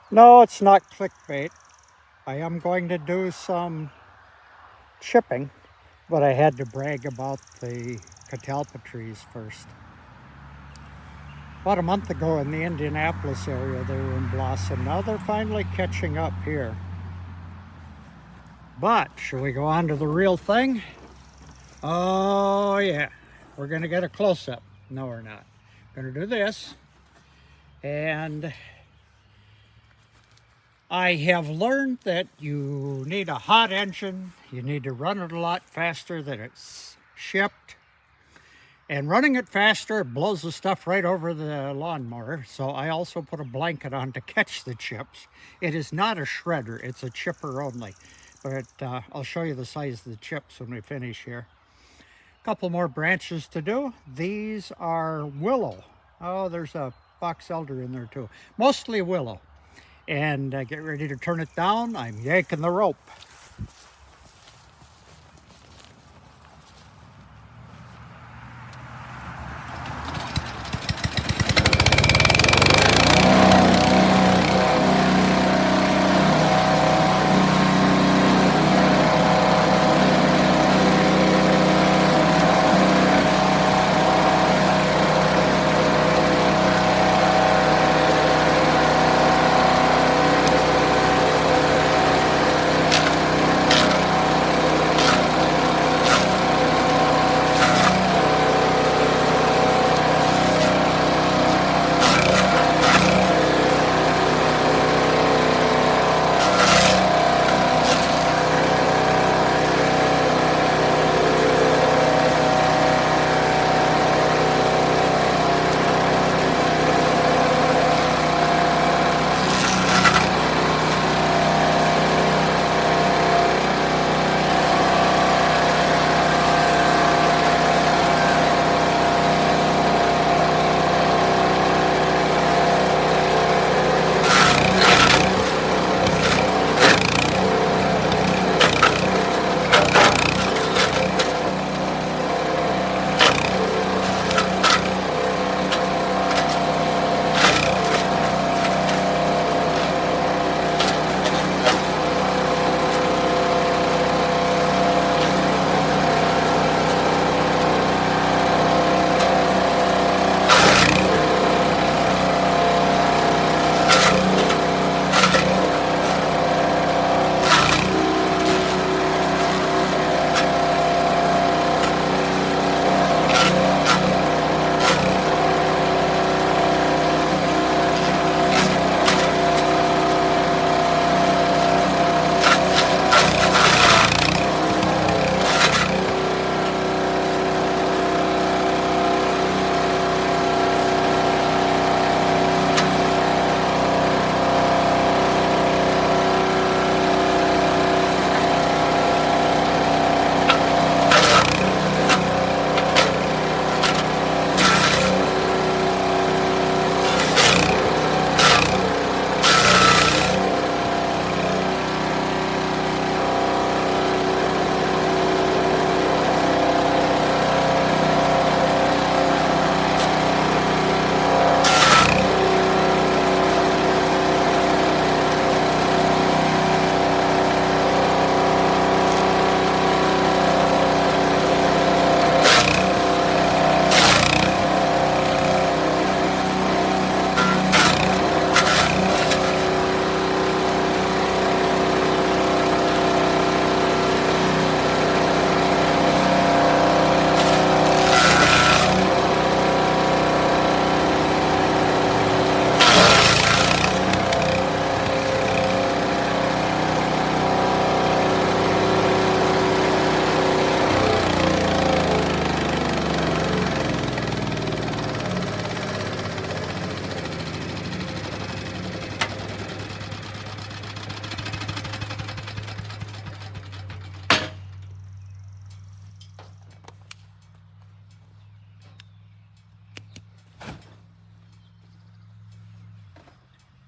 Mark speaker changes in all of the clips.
Speaker 1: No, it's not clickbait. I am going to do some chipping, but I had to brag about the catalpa trees first. About a month ago in the Indianapolis area, they were in blossom. Now they're finally catching up here. But should we go on to the real thing? Oh yeah, we're gonna get a close-up. No, we're not. Gonna do this. And I have learned that you need a hot engine. You need to run it a lot faster than it's shipped. And running it faster blows the stuff right over the lawnmower. So I also put a blanket on to catch the chips. It is not a shredder, it's a chipper only. But I'll show you the size of the chips when we finish here. A couple more branches to do. These are willow. Oh, there's a box elder in there too. Mostly willow. And get ready to turn it down. I'm yanking the rope.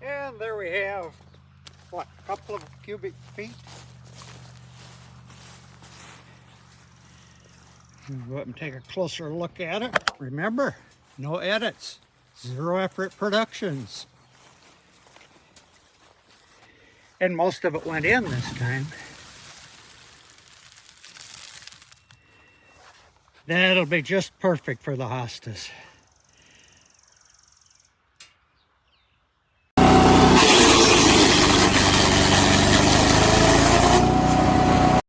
Speaker 1: And there we have, what, a couple of cubic feet? Go up and take a closer look at it. Remember, no edits, zero effort productions. And most of it went in this time. That'll be just perfect for the hostas.